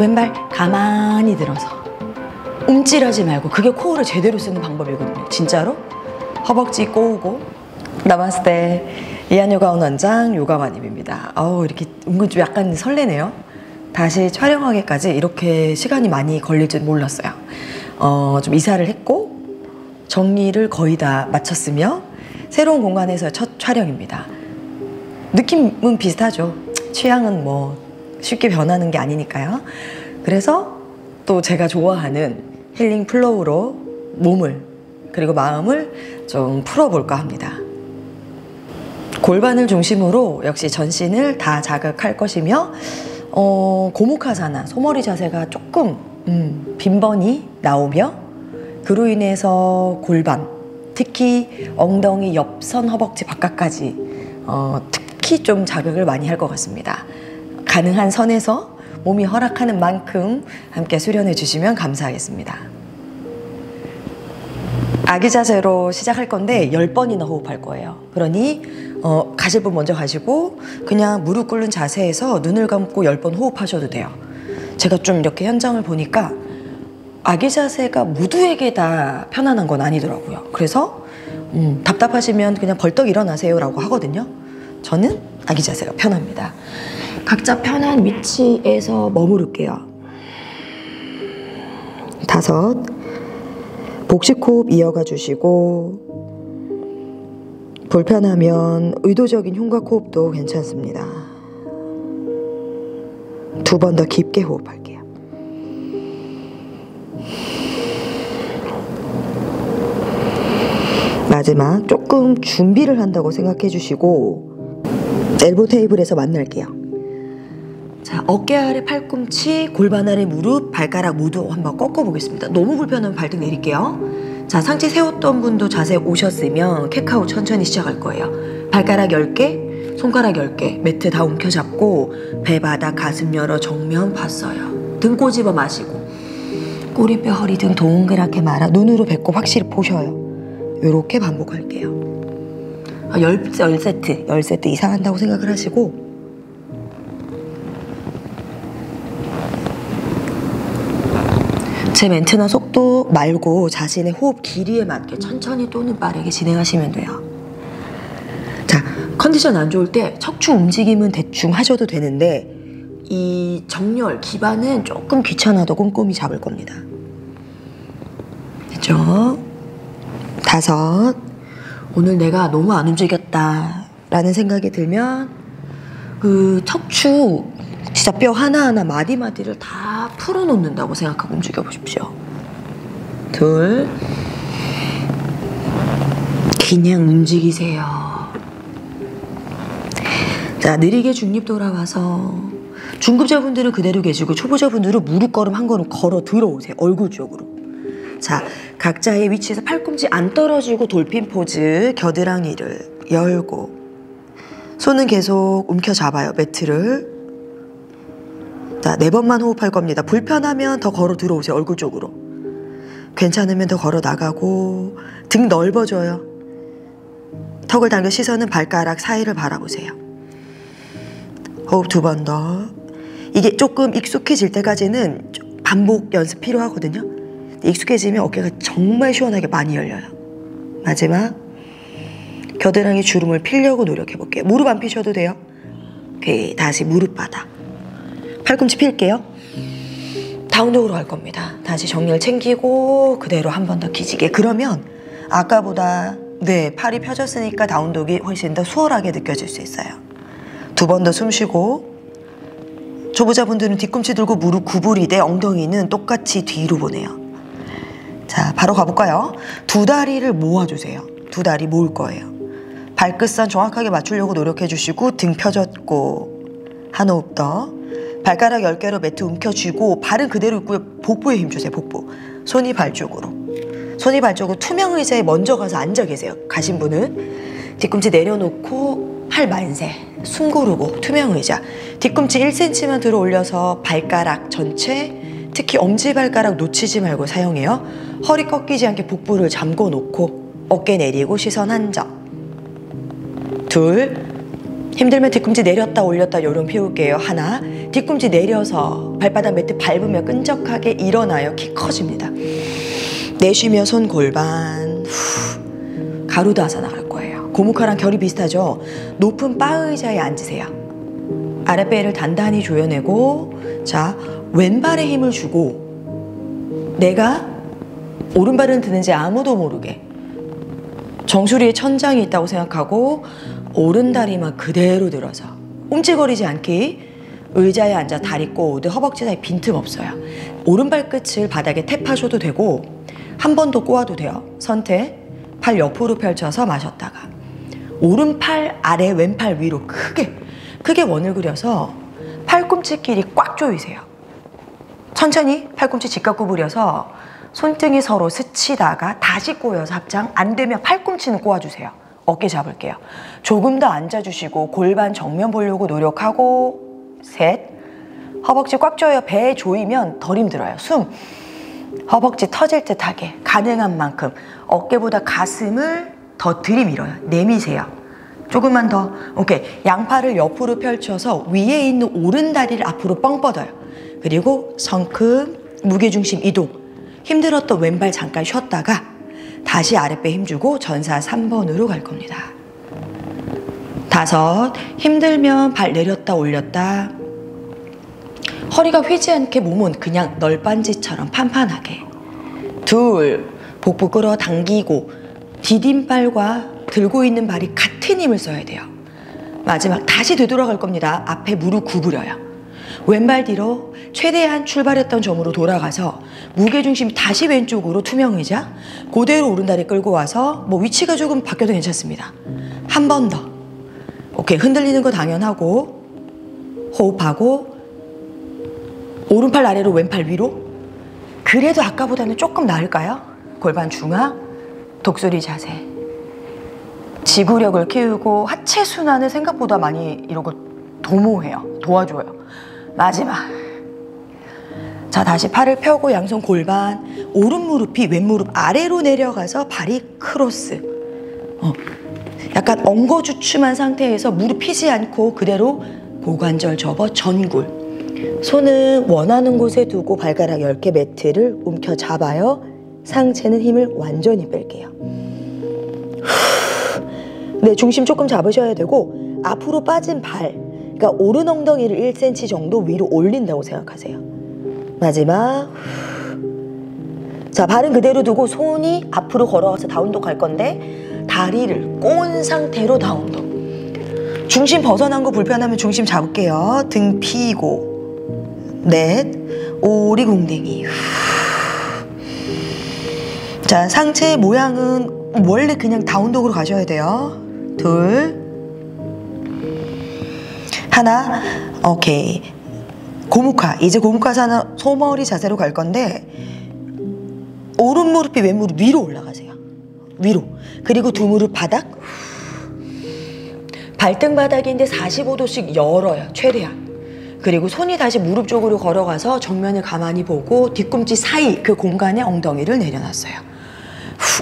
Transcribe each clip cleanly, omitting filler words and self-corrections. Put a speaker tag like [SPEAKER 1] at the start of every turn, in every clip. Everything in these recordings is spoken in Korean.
[SPEAKER 1] 왼발 가만히 들어서 움찔하지 말고, 그게 코어를 제대로 쓰는 방법이거든요. 진짜로. 허벅지 꼬우고. 나마스테. 이한요가원 원장 요가마님입니다. 이렇게 은근 좀 약간 설레네요. 다시 촬영하기까지 이렇게 시간이 많이 걸릴 줄 몰랐어요. 좀 이사를 했고 정리를 거의 다 마쳤으며 새로운 공간에서 첫 촬영입니다. 느낌은 비슷하죠. 취향은 뭐 쉽게 변하는 게 아니니까요. 그래서 또 제가 좋아하는 힐링 플로우로 몸을 그리고 마음을 좀 풀어볼까 합니다. 골반을 중심으로 역시 전신을 다 자극할 것이며 고무카사나 소머리 자세가 조금 빈번히 나오며, 그로 인해서 골반, 특히 엉덩이 옆선 허벅지 바깥까지 특히 좀 자극을 많이 할 것 같습니다. 가능한 선에서 몸이 허락하는 만큼 함께 수련해 주시면 감사하겠습니다. 아기 자세로 시작할 건데 10번이나 호흡할 거예요. 그러니 가실 분 먼저 가시고 그냥 무릎 꿇는 자세에서 눈을 감고 10번 호흡하셔도 돼요. 제가 좀 이렇게 현장을 보니까 아기 자세가 모두에게 다 편안한 건 아니더라고요. 그래서 답답하시면 그냥 벌떡 일어나세요 라고 하거든요. 저는 아기 자세가 편합니다. 각자 편한 위치에서 머무를게요. 5, 복식호흡 이어가 주시고, 불편하면 의도적인 흉곽호흡도 괜찮습니다. 2번 더 깊게 호흡할게요. 마지막 조금 준비를 한다고 생각해 주시고 엘보 테이블에서 만날게요. 자, 어깨 아래 팔꿈치, 골반 아래 무릎, 발가락 모두 한번 꺾어 보겠습니다. 너무 불편하면 발등 내릴게요. 자, 상체 세웠던 분도 자세 오셨으면 캣카우 천천히 시작할 거예요. 발가락 10개, 손가락 10개, 매트 다 움켜잡고 배바닥 가슴 열어 정면 봤어요. 등 꼬집어 마시고 꼬리뼈 허리 등 동그랗게 말아 눈으로 배꼽 확실히 보셔요. 요렇게 반복할게요. 10세트 이상 한다고 생각을 하시고, 제 멘트나 속도 말고 자신의 호흡 길이에 맞게 천천히 또는 빠르게 진행하시면 돼요. 자, 컨디션 안 좋을 때 척추 움직임은 대충 하셔도 되는데 이 정렬, 기반은 조금 귀찮아도 꼼꼼히 잡을 겁니다. 됐죠? 5, 오늘 내가 너무 안 움직였다 라는 생각이 들면 그 척추 진짜 뼈 하나하나 마디마디를 다 풀어놓는다고 생각하고 움직여 보십시오. 2, 그냥 움직이세요. 자, 느리게 중립 돌아와서 중급자분들은 그대로 계시고 초보자분들은 무릎 걸음 한 걸음 걸어 들어오세요. 얼굴 쪽으로. 자, 각자의 위치에서 팔꿈치 안 떨어지고 돌핀 포즈, 겨드랑이를 열고 손은 계속 움켜잡아요. 매트를. 자, 4번만 호흡할 겁니다. 불편하면 더 걸어 들어오세요. 얼굴 쪽으로. 괜찮으면 더 걸어 나가고 등 넓어져요. 턱을 당겨 시선은 발가락 사이를 바라보세요. 호흡 2번 더. 이게 조금 익숙해질 때까지는 반복 연습 필요하거든요. 익숙해지면 어깨가 정말 시원하게 많이 열려요. 마지막 겨드랑이 주름을 피려고 노력해볼게요. 무릎 안 피셔도 돼요. 오케이, 다시 무릎 바닥. 팔꿈치 필게요. 다운독으로 갈 겁니다. 다시 정렬 챙기고 그대로 한 번 더 기지개. 그러면 아까보다 팔이 펴졌으니까 다운독이 훨씬 더 수월하게 느껴질 수 있어요. 2번 더 숨 쉬고, 초보자분들은 뒤꿈치 들고 무릎 구부리되 엉덩이는 똑같이 뒤로 보내요. 자, 바로 가볼까요? 2다리를 모아주세요. 2다리 모을 거예요. 발끝선 정확하게 맞추려고 노력해 주시고 등 펴졌고, 한 호흡 더. 발가락 10개로 매트 움켜쥐고 발은 그대로 있고요. 복부에 힘주세요. 복부. 손이 발 쪽으로. 손이 발 쪽으로 투명 의자에 먼저 가서 앉아 계세요. 가신 분은 뒤꿈치 내려놓고 팔 만세. 숨 고르고 투명 의자. 뒤꿈치 1cm만 들어 올려서 발가락 전체, 특히 엄지발가락 놓치지 말고 사용해요. 허리 꺾이지 않게 복부를 잠궈 놓고 어깨 내리고 시선 한정. 2, 힘들면 뒤꿈치 내렸다 올렸다 요령 피울게요. 1, 뒤꿈치 내려서 발바닥 매트 밟으며 끈적하게 일어나요. 키 커집니다. 내쉬며 손 골반 가루도 하사 나갈 거예요. 고무카랑 결이 비슷하죠. 높은 바 의자에 앉으세요. 아랫배를 단단히 조여내고, 자, 왼발에 힘을 주고 내가 오른발은 드는지 아무도 모르게 정수리에 천장이 있다고 생각하고 오른다리만 그대로 들어서 움찔거리지 않게 의자에 앉아 다리 꼬우듯 허벅지 사이 빈틈 없어요. 오른발 끝을 바닥에 탭하셔도 되고 한 번 더 꼬아도 돼요. 선택. 팔 옆으로 펼쳐서 마셨다가 오른팔 아래 왼팔 위로 크게 원을 그려서 팔꿈치끼리 꽉 조이세요. 천천히 팔꿈치 직각 구부려서 손등이 서로 스치다가 다시 꼬여서 합장. 안 되면 팔꿈치는 꼬아주세요. 어깨 잡을게요. 조금 더 앉아주시고 골반 정면 보려고 노력하고 셋. 허벅지 꽉 조여. 배 조이면 덜 힘들어요. 숨. 허벅지 터질 듯하게 가능한 만큼 어깨보다 가슴을 더 들이밀어요. 내미세요. 조금만 더. 오케이. 양팔을 옆으로 펼쳐서 위에 있는 오른다리를 앞으로 뻥 뻗어요. 그리고 성큼 무게중심 이동. 힘들었던 왼발 잠깐 쉬었다가 다시 아랫배 힘주고 전사 3번으로 갈 겁니다. 5. 힘들면 발 내렸다 올렸다. 허리가 휘지 않게 몸은 그냥 널빤지처럼 판판하게. 2. 복부 끌어당기고 디딤발과 들고 있는 발이 같은 힘을 써야 돼요. 마지막 다시 되돌아갈 겁니다. 앞에 무릎 구부려요. 왼발 뒤로 최대한 출발했던 점으로 돌아가서 무게중심 다시 왼쪽으로 투명 의자. 그대로 오른다리 끌고 와서 뭐 위치가 조금 바뀌어도 괜찮습니다. 한 번 더. 오케이. 흔들리는 거 당연하고 호흡하고 오른팔 아래로 왼팔 위로. 그래도 아까보다는 조금 나을까요? 골반 중앙 독수리 자세. 지구력을 키우고 하체 순환을 생각보다 많이 이런 거 도모해요. 도와줘요. 마지막. 자, 다시 팔을 펴고 양손 골반. 오른 무릎이 왼 무릎 아래로 내려가서 발이 크로스. 약간 엉거주춤한 상태에서 무릎 피지 않고 그대로 고관절 접어 전굴. 손은 원하는 곳에 두고 발가락 10개 매트를 움켜 잡아요. 상체는 힘을 완전히 뺄게요. 네, 중심 조금 잡으셔야 되고 앞으로 빠진 발, 그러니까 오른 엉덩이를 1cm 정도 위로 올린다고 생각하세요. 마지막. 자, 발은 그대로 두고 손이 앞으로 걸어와서 다운독 갈 건데 다리를 꼬은 상태로 다운독. 중심 벗어난 거 불편하면 중심 잡을게요. 등 피고. 넷. 오리궁뎅이. 자, 상체 모양은 원래 그냥 다운독으로 가셔야 돼요. 2. 하나. 오케이. 고무카. 이제 고무카사나 소머리 자세로 갈 건데 오른 무릎이 왼 무릎 위로 올라가세요. 위로. 그리고 두 무릎 바닥. 발등 바닥인데 45도씩 열어요. 최대한. 그리고 손이 다시 무릎 쪽으로 걸어가서 정면을 가만히 보고 뒤꿈치 사이 그 공간에 엉덩이를 내려놨어요.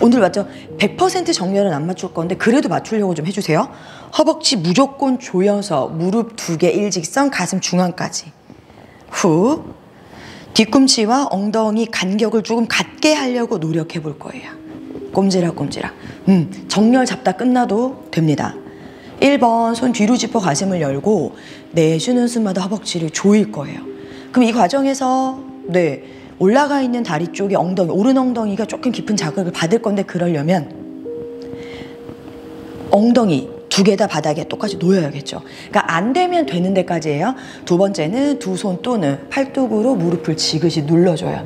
[SPEAKER 1] 오늘 맞죠? 100% 정면은 안 맞출 건데 그래도 맞추려고 좀 해주세요. 허벅지 무조건 조여서 무릎 2개 일직선 가슴 중앙까지. 후. 뒤꿈치와 엉덩이 간격을 조금 갖게 하려고 노력해 볼 거예요. 꼼지락꼼지락. 정렬 잡다 끝나도 됩니다. 1번 손 뒤로 짚어 가슴을 열고 내쉬는 숨마다 허벅지를 조일 거예요. 그럼 이 과정에서 네, 올라가 있는 다리 쪽에 엉덩이, 오른 엉덩이가 조금 깊은 자극을 받을 건데 그러려면 엉덩이 2개 다 바닥에 똑같이 놓여야겠죠. 그러니까 안 되면 되는 데까지예요. 2번째는 두 손 또는 팔뚝으로 무릎을 지그시 눌러줘요.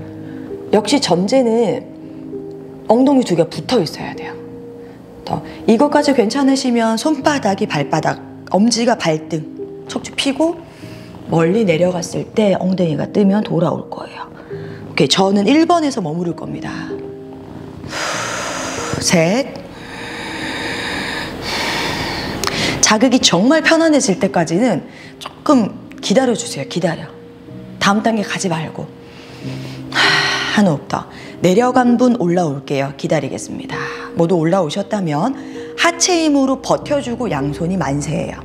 [SPEAKER 1] 역시 전제는 엉덩이 2개가 붙어 있어야 돼요. 이것까지 괜찮으시면 손바닥이 발바닥, 엄지가 발등, 척추 피고 멀리 내려갔을 때 엉덩이가 뜨면 돌아올 거예요. 오케이, 저는 1번에서 머무를 겁니다. 셋. 자극이 정말 편안해질 때까지는 조금 기다려주세요. 기다려. 다음 단계 가지 말고. 한 호흡 더. 내려간 분 올라올게요. 기다리겠습니다. 모두 올라오셨다면 하체 힘으로 버텨주고 양손이 만세예요.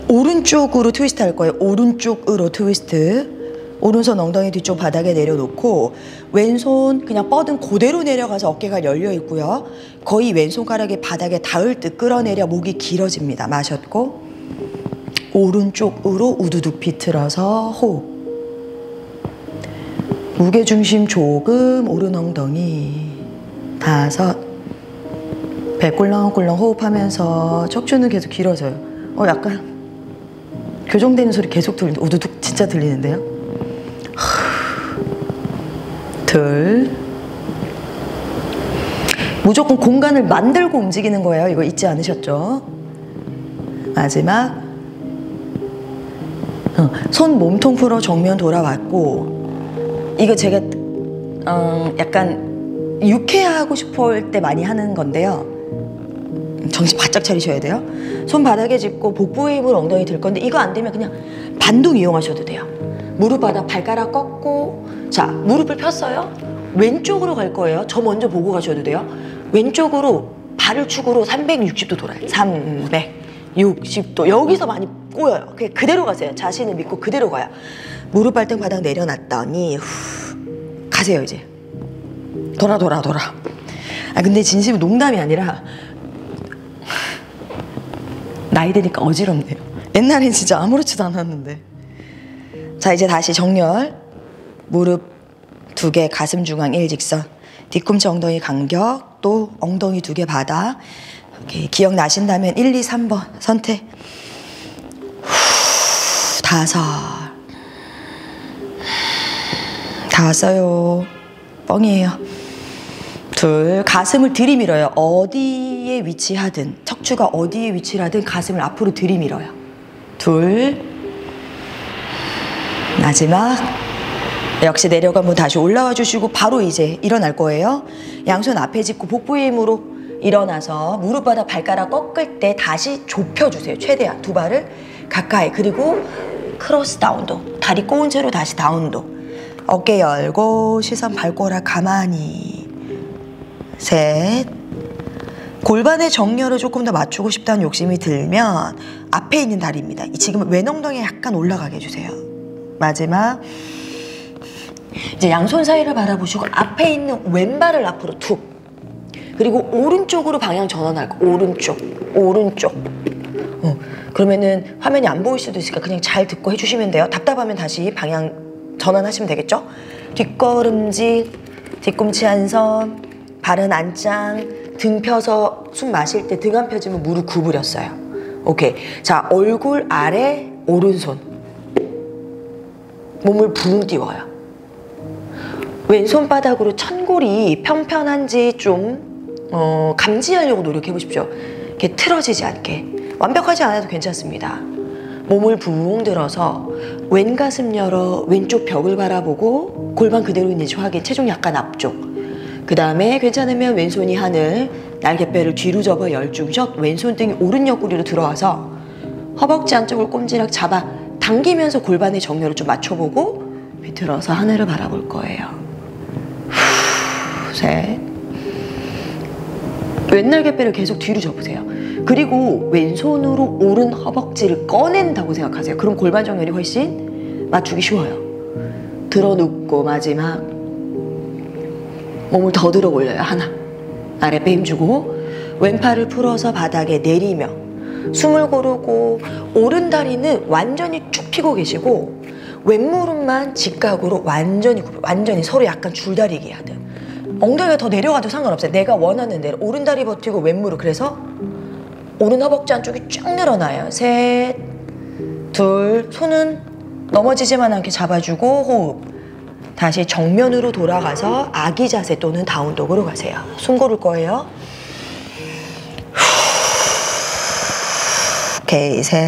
[SPEAKER 1] 오른쪽으로 트위스트 할 거예요. 오른쪽으로 트위스트. 오른손 엉덩이 뒤쪽 바닥에 내려놓고 왼손 그냥 뻗은 그대로 내려가서 어깨가 열려 있고요. 거의 왼손가락이 바닥에 닿을 듯 끌어내려 목이 길어집니다. 마셨고 오른쪽으로 우두둑 비틀어서 호흡. 무게중심 조금 오른 엉덩이. 5. 배 꿀렁꿀렁 호흡하면서 척추는 계속 길어져요. 약간 교정되는 소리 계속 들리는데 우두둑 진짜 들리는데요. 둘. 무조건 공간을 만들고 움직이는 거예요. 이거 잊지 않으셨죠? 마지막. 손 몸통 풀어 정면 돌아왔고, 이거 제가 약간 유쾌하고 싶을 때 많이 하는 건데요. 정신 바짝 차리셔야 돼요. 손 바닥에 짚고 복부에 힘으로 엉덩이 들 건데, 이거 안 되면 그냥 반동 이용하셔도 돼요. 무릎 바닥 발가락 꺾고, 자, 무릎을 폈어요. 왼쪽으로 갈 거예요. 저 먼저 보고 가셔도 돼요. 왼쪽으로 발을 축으로 360도 돌아요. 360도. 여기서 많이 꼬여요. 그냥 그대로 가세요. 자신을 믿고 그대로 가요. 무릎 발등 바닥 내려놨더니 가세요. 이제 돌아. 근데 진심은 농담이 아니라 나이 드니까 어지럽네요. 옛날엔 진짜 아무렇지도 않았는데. 자, 이제 다시 정렬. 무릎 2개 가슴 중앙 일직선. 뒤꿈치 엉덩이 간격. 또 엉덩이 2개 바닥. 이렇게 기억나신다면 1, 2, 3번 선택. 5. 다 왔어요. 뻥이에요. 2. 가슴을 들이밀어요. 어디에 위치하든, 척추가 어디에 위치를 하든 가슴을 앞으로 들이밀어요. 2. 마지막. 역시 내려가면 다시 올라와 주시고 바로 이제 일어날 거예요. 양손 앞에 짚고 복부의 힘으로 일어나서 무릎 바닥 발가락 꺾을 때 다시 좁혀주세요. 최대한 2 발을 가까이. 그리고 크로스 다운도. 다리 꼬은 채로 다시 다운도. 어깨 열고 시선 발꼬락 가만히. 3. 골반의 정렬을 조금 더 맞추고 싶다는 욕심이 들면 앞에 있는 다리입니다. 지금 왼엉덩이에 약간 올라가게 해주세요. 마지막. 이제 양손 사이를 바라보시고 앞에 있는 왼발을 앞으로 툭. 그리고 오른쪽으로 방향 전환할 거. 오른쪽. 그러면은 화면이 안 보일 수도 있으니까 그냥 잘 듣고 해주시면 돼요. 답답하면 다시 방향 전환하시면 되겠죠? 뒷걸음질, 뒤꿈치 한선, 발은 안짱, 등 펴서 숨 마실 때 등 안 펴지면 무릎 구부렸어요. 오케이. 자, 얼굴 아래 오른손. 몸을 붕 띄워요. 왼손바닥으로 천골이 편편한지 좀 감지하려고 노력해 보십시오. 이렇게 틀어지지 않게. 완벽하지 않아도 괜찮습니다. 몸을 붕 들어서 왼 가슴 열어 왼쪽 벽을 바라보고 골반 그대로 있는지 확인. 체중 약간 앞쪽. 그 다음에 괜찮으면 왼손이 하늘, 날개뼈를 뒤로 접어 열중샷. 왼손 등이 오른 옆구리로 들어와서 허벅지 안쪽을 꼼지락 잡아 당기면서 골반의 정렬을 좀 맞춰보고 비틀어서 하늘을 바라볼 거예요. 후, 3. 왼 날개뼈를 계속 뒤로 접으세요. 그리고 왼손으로 오른 허벅지를 꺼낸다고 생각하세요. 그럼 골반 정렬이 훨씬 맞추기 쉬워요. 들어 눕고 마지막. 몸을 더 들어 올려요. 하나. 아랫배 힘주고 왼팔을 풀어서 바닥에 내리며 숨을 고르고 오른 다리는 완전히 쭉 펴고 계시고 왼무릎만 직각으로 완전히 서로 약간 줄다리기 하듯. 엉덩이가 더 내려가도 상관없어요. 내가 원하는 대로 오른다리 버티고 왼무릎. 그래서 오른 허벅지 안쪽이 쫙 늘어나요. 3, 2. 손은 넘어지지만 않게 잡아주고 호흡. 다시 정면으로 돌아가서 아기 자세 또는 다운독으로 가세요. 숨 고를 거예요. 오케이. 3, 2,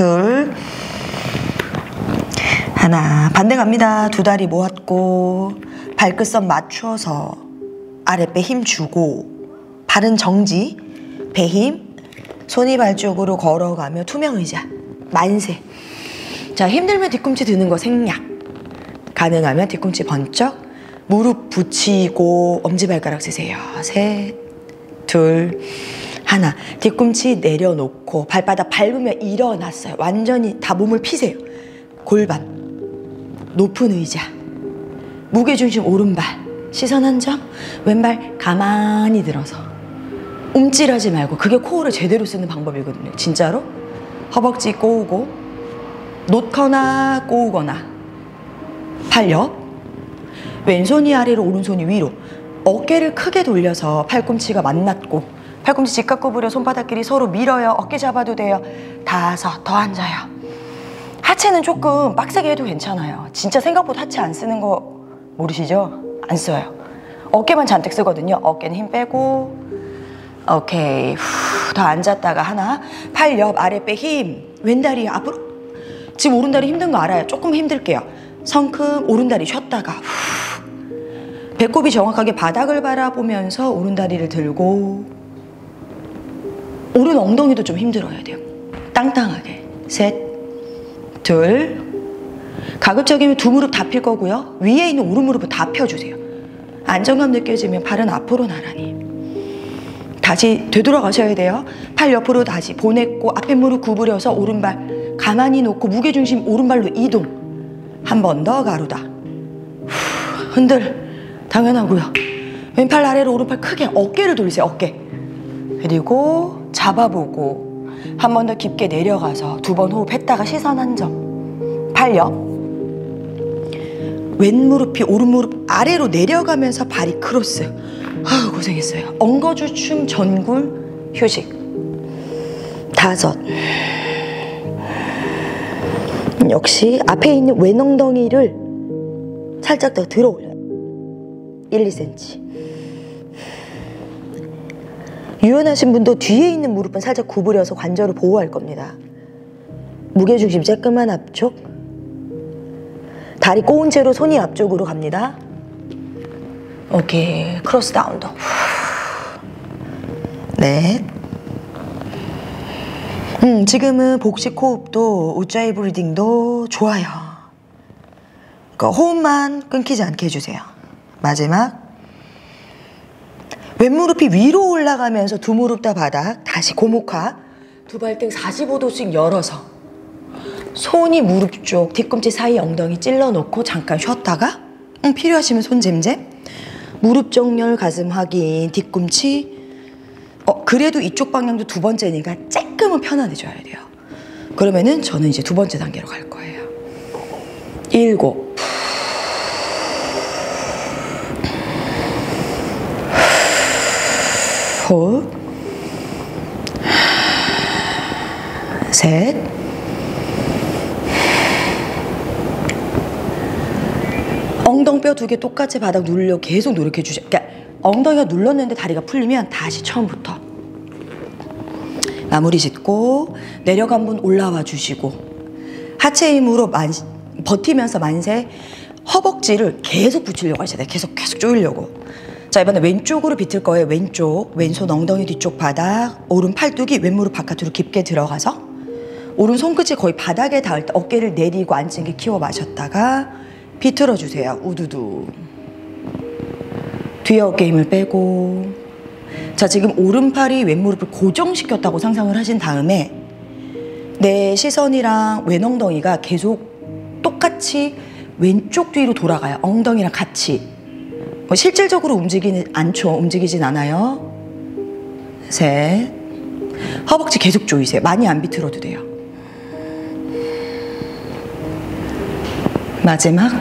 [SPEAKER 1] 1. 반대 갑니다. 2 다리 모았고 발끝선 맞춰서 아랫배 힘 주고 발은 정지, 배 힘, 손이 발 쪽으로 걸어가며 투명 의자, 만세. 자, 힘들면 뒤꿈치 드는 거 생략. 가능하면 뒤꿈치 번쩍, 무릎 붙이고 엄지발가락 쓰세요. 3, 2. 하나, 뒤꿈치 내려놓고 발바닥 밟으며 일어났어요. 완전히 다 몸을 피세요. 골반, 높은 의자, 무게중심 오른발, 시선 한 점, 왼발 가만히 들어서 움찔하지 말고. 그게 코어를 제대로 쓰는 방법이거든요. 진짜로. 허벅지 꼬우고 놓거나 꼬우거나. 팔 옆, 왼손이 아래로 오른손이 위로. 어깨를 크게 돌려서 팔꿈치가 만났고, 팔꿈치 직각 구부려 손바닥끼리 서로 밀어요. 어깨 잡아도 돼요. 5, 더 앉아요. 하체는 조금 빡세게 해도 괜찮아요. 진짜 생각보다 하체 안 쓰는 거 모르시죠? 안 써요. 어깨만 잔뜩 쓰거든요. 어깨는 힘 빼고. 오케이. 후, 더 앉았다가 하나. 팔 옆 아랫배 힘. 왼다리 앞으로. 지금 오른다리 힘든 거 알아요. 조금 힘들게요. 성큼 오른다리 쉬었다가 후. 배꼽이 정확하게 바닥을 바라보면서 오른다리를 들고. 오른 엉덩이도 좀 힘들어야 돼요. 땅땅하게. 셋, 둘. 가급적이면 두 무릎 다 필 거고요. 위에 있는 오른 무릎을 다 펴주세요. 안정감 느껴지면 발은 앞으로 나란히. 다시 되돌아가셔야 돼요. 팔 옆으로 다시 보냈고 앞에 무릎 구부려서 오른발 가만히 놓고 무게중심 오른발로 이동. 한 번 더 가루다. 후, 흔들. 당연하고요. 왼팔 아래로 오른팔 크게 어깨를 돌리세요. 어깨. 그리고 잡아보고 한 번 더 깊게 내려가서 2번 호흡했다가 시선 한 점. 팔 옆. 왼 무릎이 오른 무릎 아래로 내려가면서 발이 크로스. 아우 고생했어요. 엉거주춤 전굴 휴식. 5. 역시 앞에 있는 왼 엉덩이를 살짝 더 들어 올려요. 1, 2cm. 유연하신 분도 뒤에 있는 무릎은 살짝 구부려서 관절을 보호할 겁니다. 무게중심 쬐끄만 앞쪽. 다리 꼬은 채로 손이 앞쪽으로 갑니다. 오케이. 크로스 다운도. 넷. 지금은 복식 호흡도 우자이 브리딩도 좋아요. 그러니까 호흡만 끊기지 않게 해주세요. 마지막. 왼무릎이 위로 올라가면서 두 무릎 다 바닥. 다시 고목화. 두 발등 45도씩 열어서 손이 무릎 쪽 뒤꿈치 사이 엉덩이 찔러 놓고 잠깐 쉬었다가 필요하시면 손 잼잼. 무릎 정렬 가슴 확인. 뒤꿈치. 그래도 이쪽 방향도 2번째니까 조금은 편안해져야 돼요. 그러면은 저는 이제 2번째 단계로 갈 거예요. 7. 호흡. 3. 엉덩뼈 2개 똑같이 바닥 누르려고 계속 노력해 주세요. 그러니까 엉덩이가 눌렀는데 다리가 풀리면 다시 처음부터. 마무리 짓고 내려간 분 올라와 주시고 하체 힘으로 버티면서 만세. 허벅지를 계속 붙이려고 하셔야 돼요. 계속 조이려고. 자, 이번에 왼쪽으로 비틀 거예요. 왼쪽. 왼손 엉덩이 뒤쪽 바닥. 오른 팔뚝이 왼무릎 바깥으로 깊게 들어가서 오른 손끝이 거의 바닥에 닿을 때 어깨를 내리고 앉은 게 키워 마셨다가 비틀어 주세요. 우두두. 뒤에 어깨 힘을 빼고. 자, 지금 오른팔이 왼무릎을 고정시켰다고 상상을 하신 다음에 내 시선이랑 왼엉덩이가 계속 똑같이 왼쪽 뒤로 돌아가요. 엉덩이랑 같이. 실질적으로 움직이진 않아요. 3. 허벅지 계속 조이세요. 많이 안 비틀어도 돼요. 마지막.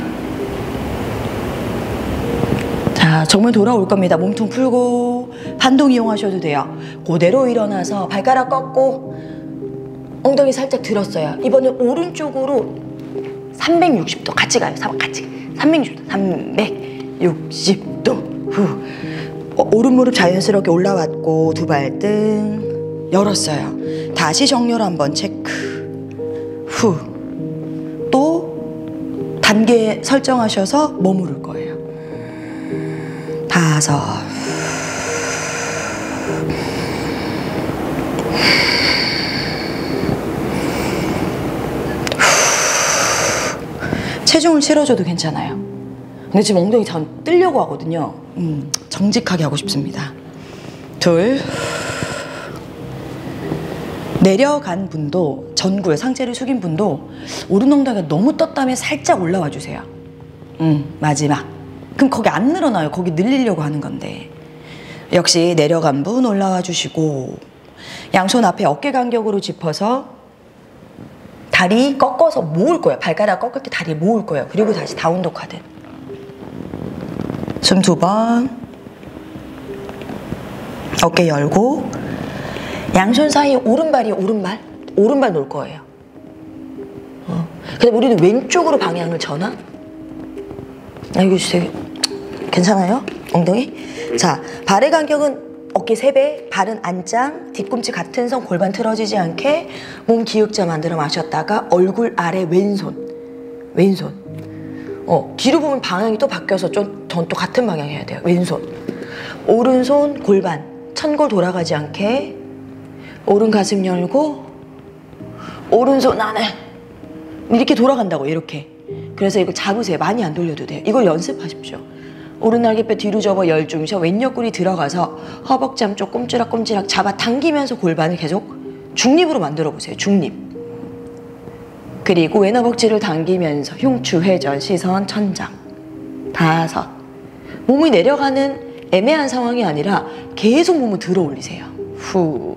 [SPEAKER 1] 자, 정면 돌아올 겁니다. 몸통 풀고 반동 이용하셔도 돼요. 그대로 일어나서 발가락 꺾고 엉덩이 살짝 들었어요. 이번엔 오른쪽으로 360도 같이 가요. 같이 360도 360도 후. 오른 무릎 자연스럽게 올라왔고 두 발등 열었어요. 다시 정렬 한번 체크. 후. 또 단계 설정하셔서 머무를 거예요. 5. 체중을 실어줘도 괜찮아요. 근데 지금 엉덩이 전 뜨려고 하거든요. 정직하게 하고 싶습니다. 2. 내려간 분도, 전구에 상체를 숙인 분도 오른 엉덩이가 너무 떴다면 살짝 올라와 주세요. 마지막. 그럼 거기 안 늘어나요. 거기 늘리려고 하는 건데. 역시 내려간 분 올라와 주시고, 양손 앞에 어깨 간격으로 짚어서 다리 꺾어서 모을 거예요. 발가락 꺾을 때 다리 모을 거예요. 그리고 다시 다운독 하듯. 숨 2번. 어깨 열고, 양손 사이에 오른발이 오른발 놓을 거예요. 근데 우리는 왼쪽으로 방향을 전화? 이거 되게 괜찮아요? 엉덩이? 자, 발의 간격은 어깨 3배, 발은 안짱, 뒤꿈치 같은 선, 골반 틀어지지 않게 몸 기역자 만들어 마셨다가 얼굴 아래 왼손. 뒤로 보면 방향이 또 바뀌어서 전 또 같은 방향 해야 돼요. 왼손. 오른손 골반, 천골 돌아가지 않게 오른 가슴 열고, 오른손 안에 이렇게 돌아간다고, 이렇게. 그래서 이걸 잡으세요. 많이 안 돌려도 돼요. 이걸 연습하십시오. 오른 날개뼈 뒤로 접어 열중셔, 왼 옆구리 들어가서 허벅지 한쪽 꼼지락꼼지락 잡아 당기면서 골반을 계속 중립으로 만들어 보세요. 중립. 그리고 왼 허벅지를 당기면서 흉추 회전, 시선 천장. 5. 몸이 내려가는 애매한 상황이 아니라 계속 몸을 들어 올리세요. 후.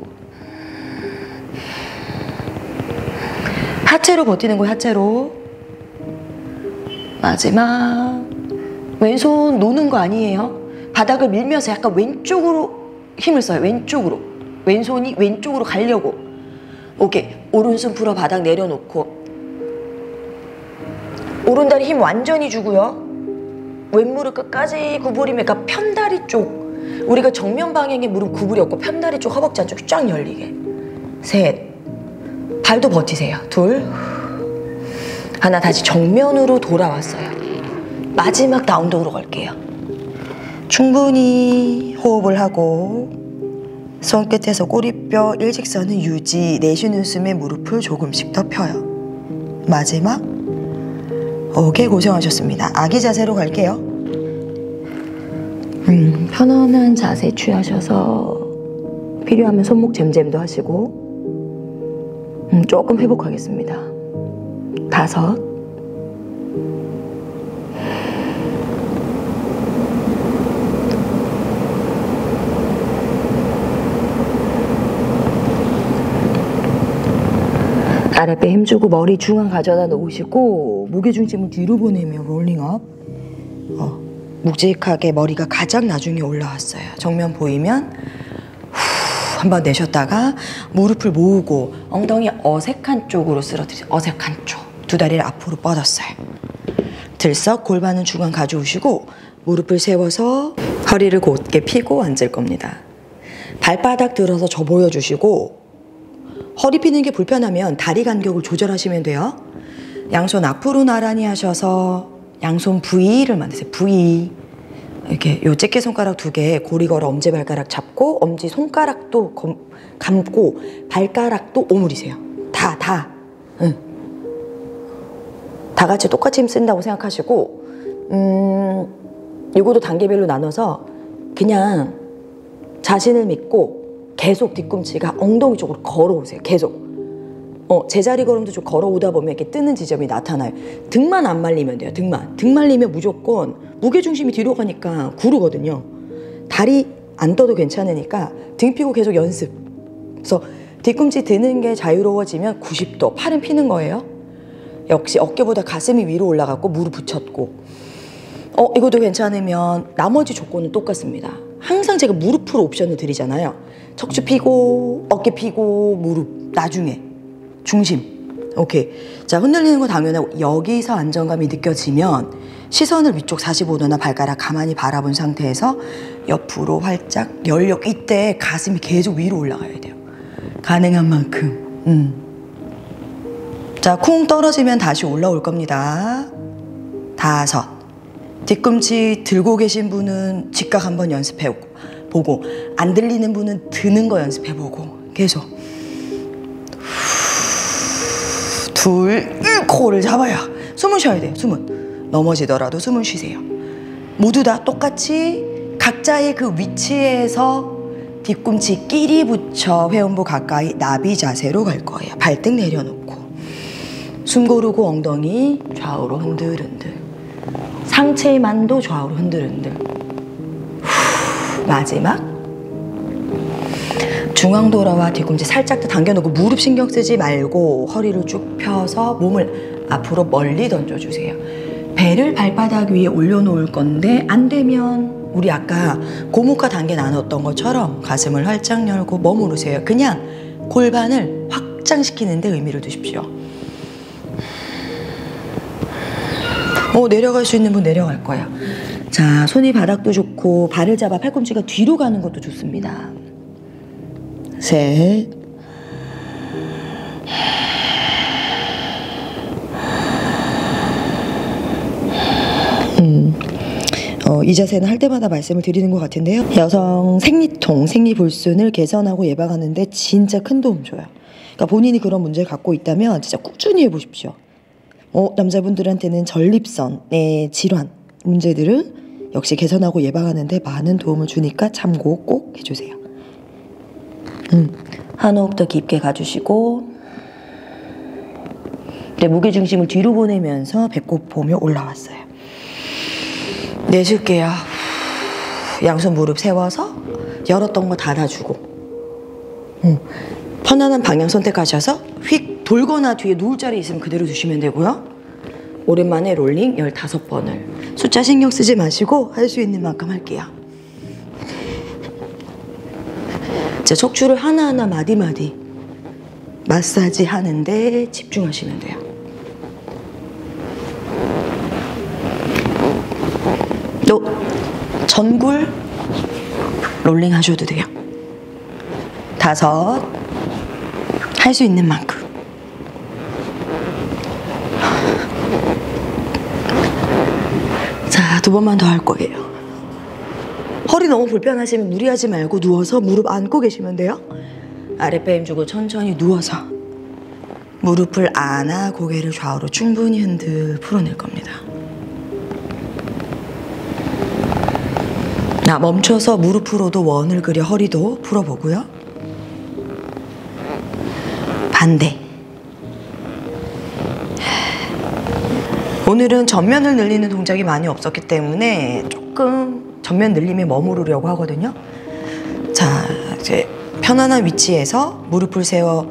[SPEAKER 1] 하체로 버티는 거예요. 하체로. 마지막. 왼손 노는 거 아니에요. 바닥을 밀면서 약간 왼쪽으로 힘을 써요. 왼쪽으로. 왼손이 왼쪽으로 가려고. 오케이. 오른손 풀어 바닥 내려놓고, 오른다리 힘 완전히 주고요. 왼무릎 끝까지 구부리면, 그러니까 편다리 쪽, 우리가 정면 방향에 무릎 구부렸고 편다리 쪽 허벅지 안쪽이 쫙 열리게. 3. 발도 버티세요. 2. 하나. 다시 정면으로 돌아왔어요. 마지막 다운독으로 걸게요. 충분히 호흡을 하고 손끝에서 꼬리뼈 일직선을 유지, 내쉬는 숨에 무릎을 조금씩 더 펴요. 마지막. 오케이, 고생하셨습니다. 아기 자세로 갈게요. 편안한 자세 취하셔서 필요하면 손목 잼잼도 하시고, 조금 회복하겠습니다. 5. 아랫배 힘주고 머리 중앙 가져다 놓으시고, 무게중심을 뒤로 보내며 롤링업. 묵직하게 머리가 가장 나중에 올라왔어요. 정면 보이면 후 한번 내쉬었다가 무릎을 모으고 엉덩이 어색한 쪽으로 쓰러뜨리세요. 어색한 쪽. 2 다리를 앞으로 뻗었어요. 들썩 골반은 중앙 가져오시고 무릎을 세워서 허리를 곧게 펴고 앉을 겁니다. 발바닥 들어서 저 보여주시고, 허리 펴는 게 불편하면 다리 간격을 조절하시면 돼요. 양손 앞으로 나란히 하셔서 양손 V를 만드세요. V. 이렇게 요 집게 손가락 2개 고리 걸어 엄지발가락 잡고, 엄지 손가락도 감고 발가락도 오므리세요. 다. 다 같이 똑같이 힘 쓴다고 생각하시고, 요거도 단계별로 나눠서 그냥 자신을 믿고 계속 뒤꿈치가 엉덩이 쪽으로 걸어오세요. 계속. 제자리 걸음도 좀 걸어오다 보면 이렇게 뜨는 지점이 나타나요. 등만 안 말리면 돼요. 등 말리면 무조건 무게중심이 뒤로 가니까 구르거든요. 다리 안 떠도 괜찮으니까 등 펴고 계속 연습. 그래서 뒤꿈치 드는 게 자유로워지면 90도, 팔은 피는 거예요. 역시 어깨보다 가슴이 위로 올라갔고 무릎 붙였고, 이것도 괜찮으면 나머지 조건은 똑같습니다. 항상 제가 무릎으로 옵션을 드리잖아요. 척추 피고 어깨 피고 무릎 나중에 중심. 오케이. 자, 흔들리는 거 당연하고, 여기서 안정감이 느껴지면 시선을 위쪽 45도나 발가락 가만히 바라본 상태에서 옆으로 활짝 열려. 이때 가슴이 계속 위로 올라가야 돼요. 가능한 만큼. 자, 쿵 떨어지면 다시 올라올 겁니다. 5. 뒤꿈치 들고 계신 분은 직각 한번 연습해보고, 안 들리는 분은 드는 거 연습해보고, 계속. 2. 코를 잡아야 숨을 쉬어야 돼요. 숨은 넘어지더라도 숨을 쉬세요. 모두 다 똑같이 각자의 그 위치에서 뒤꿈치 끼리 붙여 회음부 가까이 나비 자세로 갈 거예요. 발등 내려놓고 숨 고르고 엉덩이 좌우로 흔들흔들, 상체만도 좌우로 흔들흔들. 마지막 중앙 돌아와 뒤꿈치 살짝 더 당겨놓고 무릎 신경 쓰지 말고 허리를 쭉 펴서 몸을 앞으로 멀리 던져주세요. 배를 발바닥 위에 올려놓을 건데 안 되면 우리 아까 고무과 단계 나눴던 것처럼 가슴을 활짝 열고 머무르세요. 그냥 골반을 확장시키는 데 의미를 두십시오. 내려갈 수 있는 분 내려갈 거예요. 자, 손이 바닥도 좋고 발을 잡아 팔꿈치가 뒤로 가는 것도 좋습니다. 셋, 이 자세는 할 때마다 말씀을 드리는 것 같은데요. 여성 생리통, 생리불순을 개선하고 예방하는데 진짜 큰 도움 줘요. 그러니까 본인이 그런 문제를 갖고 있다면 진짜 꾸준히 해보십시오. 남자분들한테는 전립선의 질환 문제들을 역시 개선하고 예방하는데 많은 도움을 주니까 참고 꼭 해주세요. 한 호흡 더 깊게 가주시고, 네, 무게중심을 뒤로 보내면서 배꼽 보며 올라왔어요. 내쉴게요. 양손 무릎 세워서 열었던 거 닫아주고, 편안한 방향 선택하셔서 휙 돌거나 뒤에 누울 자리 있으면 그대로 두시면 되고요. 오랜만에 롤링 15번을 숫자 신경 쓰지 마시고 할 수 있는 만큼 할게요. 자, 척추를 하나하나 마디마디 마사지 하는데 집중하시면 돼요. 또 전굴 롤링 하셔도 돼요. 5, 할 수 있는 만큼. 자, 2번만 더 할 거예요. 허리 너무 불편하시면 무리하지 말고 누워서 무릎 안고 계시면 돼요. 아랫배 힘 주고 천천히 누워서 무릎을 안아 고개를 좌우로 충분히 흔들 풀어낼 겁니다. 멈춰서 무릎으로도 원을 그려 허리도 풀어보고요. 반대. 오늘은 전면을 늘리는 동작이 많이 없었기 때문에 조금 전면 늘림에 머무르려고 하거든요. 자, 이제 편안한 위치에서 무릎을 세워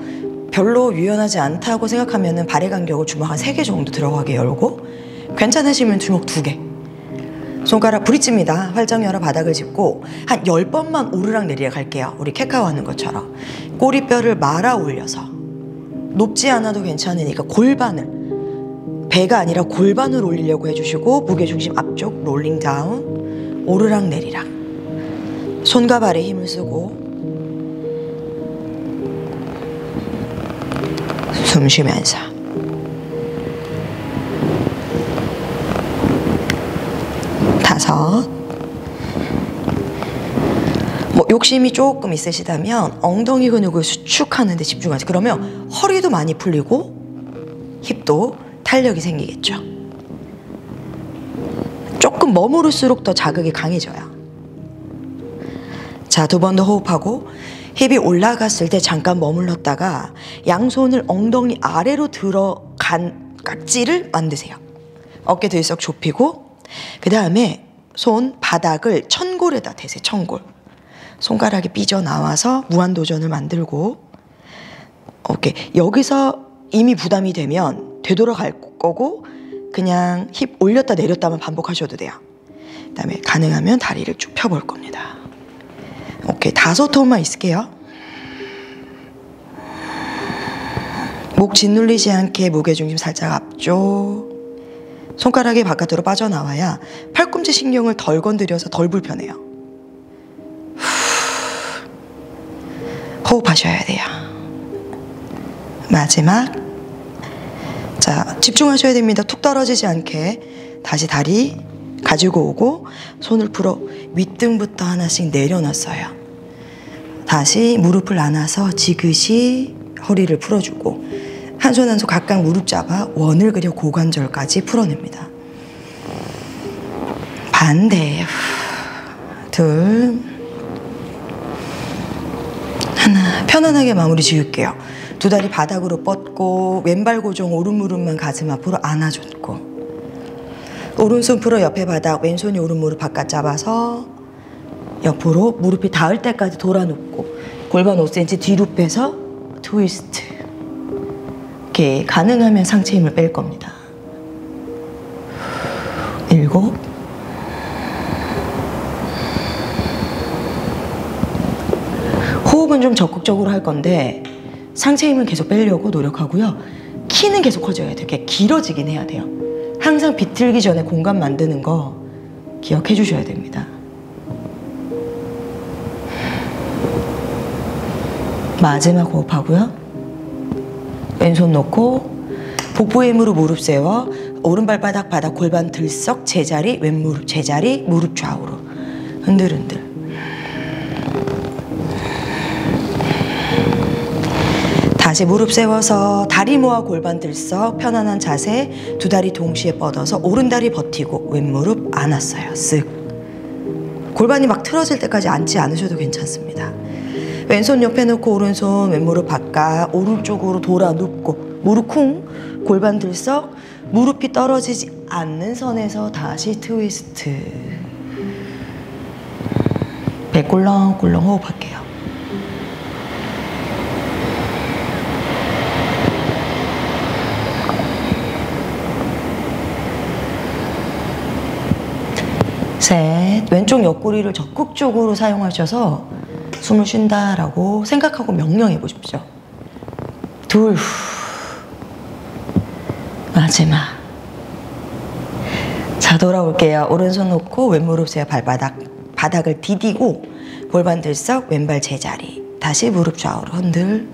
[SPEAKER 1] 별로 유연하지 않다고 생각하면 발의 간격을 주먹 한 3개 정도 들어가게 열고, 괜찮으시면 주먹 2개. 손가락 브릿지입니다. 활짝 열어 바닥을 짚고 한 10번만 오르락 내리락 할게요. 우리 케카오 하는 것처럼. 꼬리뼈를 말아 올려서. 높지 않아도 괜찮으니까 골반을, 배가 아니라 골반을 올리려고 해주시고, 무게중심 앞쪽 롤링 다운, 오르락 내리락. 손과 발에 힘을 쓰고 숨 쉬면서 욕심이 조금 있으시다면 엉덩이 근육을 수축하는 데 집중하세요. 그러면 허리도 많이 풀리고 힙도 탄력이 생기겠죠. 조금 머무를수록 더 자극이 강해져요. 자, 2번 더 호흡하고, 힙이 올라갔을 때 잠깐 머물렀다가 양손을 엉덩이 아래로 들어간 깍지를 만드세요. 어깨 들썩 좁히고, 그 다음에 손 바닥을 천골에다 대세요. 천골. 손가락이 삐져나와서 무한도전을 만들고, 오케이. 여기서 이미 부담이 되면 되돌아갈 거고 그냥 힙 올렸다 내렸다만 반복하셔도 돼요. 그 다음에 가능하면 다리를 쭉 펴볼 겁니다. 오케이. 5톤만 있을게요. 목 짓눌리지 않게 무게중심 살짝 앞쪽. 손가락이 바깥으로 빠져나와야 팔꿈치 신경을 덜 건드려서 덜 불편해요. 호흡하셔야 돼요. 마지막. 자, 집중하셔야 됩니다. 툭 떨어지지 않게. 다시 다리 가지고 오고 손을 풀어 윗등부터 하나씩 내려놨어요. 다시 무릎을 안아서 지그시 허리를 풀어주고 한 손 한 손 각각 무릎 잡아 원을 그려 고관절까지 풀어냅니다. 반대. 둘. 편안하게 마무리 지을게요. 두 다리 바닥으로 뻗고 왼발 고정 오른 무릎만 가슴 앞으로 안아줬고 오른손 풀어 옆에 바닥 왼손이 오른 무릎 바깥 잡아서 옆으로 무릎이 닿을 때까지 돌아눕고 골반 5cm 뒤로 빼서 트위스트. 이렇게 가능하면 상체 힘을 뺄 겁니다. 7 호흡은 좀 적극적으로 할 건데 상체 힘은 계속 빼려고 노력하고요. 키는 계속 커져야 돼요. 이렇게 길어지긴 해야 돼요. 항상 비틀기 전에 공간 만드는 거 기억해 주셔야 됩니다. 마지막 호흡하고요. 왼손 놓고 복부 힘으로 무릎 세워 오른발바닥 바닥 골반 들썩 제자리 왼무릎 제자리 무릎 좌우로 흔들흔들. 다시 무릎 세워서 다리 모아 골반 들썩 편안한 자세 두 다리 동시에 뻗어서 오른다리 버티고 왼무릎 안았어요. 쓱. 골반이 막 틀어질 때까지 앉지 않으셔도 괜찮습니다. 왼손 옆에 놓고 오른손 왼무릎 바깥 오른쪽으로 돌아 눕고 무릎 쿵 골반 들썩 무릎이 떨어지지 않는 선에서 다시 트위스트. 배 꿀렁꿀렁 호흡할게요. 셋, 왼쪽 옆구리를 적극적으로 사용하셔서 숨을 쉰다라고 생각하고 명령해 보십시오. 둘, 마지막. 자, 돌아올게요. 오른손 놓고 왼무릎 세워 바닥을 디디고 골반 들썩 왼발 제자리. 다시 무릎 좌우로 흔들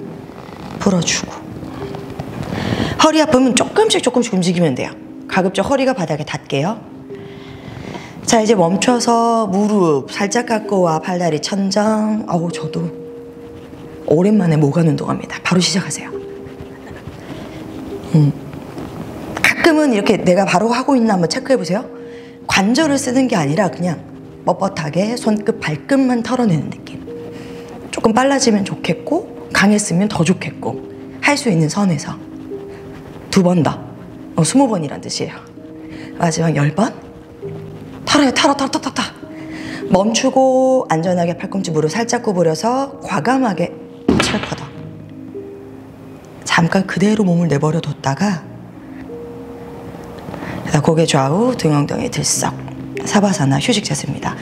[SPEAKER 1] 풀어주고. 허리 아프면 조금씩 움직이면 돼요. 가급적 허리가 바닥에 닿게요. 자, 이제 멈춰서 무릎 살짝 깎고 와 팔다리 천장. 저도 오랜만에 목 가는 운동합니다. 바로 시작하세요. 가끔은 이렇게 내가 바로 하고 있나 한번 체크해 보세요. 관절을 쓰는 게 아니라 그냥 뻣뻣하게 손끝 발끝만 털어내는 느낌. 조금 빨라지면 좋겠고 강했으면 더 좋겠고 할 수 있는 선에서 2번 더 20번이란 뜻이에요. 마지막 10번 털어요. 털어. 멈추고 안전하게 팔꿈치 무릎 살짝 구부려서 과감하게 7퍼 더. 잠깐 그대로 몸을 내버려 뒀다가 고개 좌우 등 엉덩이 들썩. 사바사나 휴식 자세입니다.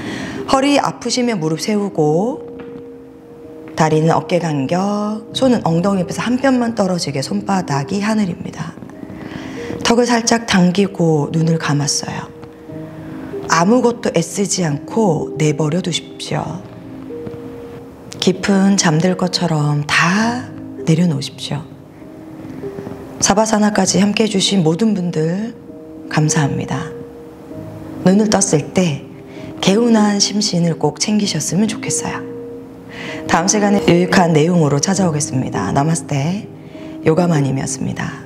[SPEAKER 1] 허리 아프시면 무릎 세우고 다리는 어깨 간격, 손은 엉덩이 옆에서 한 뼘만 떨어지게 손바닥이 하늘입니다. 턱을 살짝 당기고 눈을 감았어요. 아무것도 애쓰지 않고 내버려 두십시오. 깊은 잠들 것처럼 다 내려놓으십시오. 사바사나까지 함께 해주신 모든 분들 감사합니다. 눈을 떴을 때 개운한 심신을 꼭 챙기셨으면 좋겠어요. 다음 시간에 유익한 내용으로 찾아오겠습니다. 나마스테 요가마님이었습니다.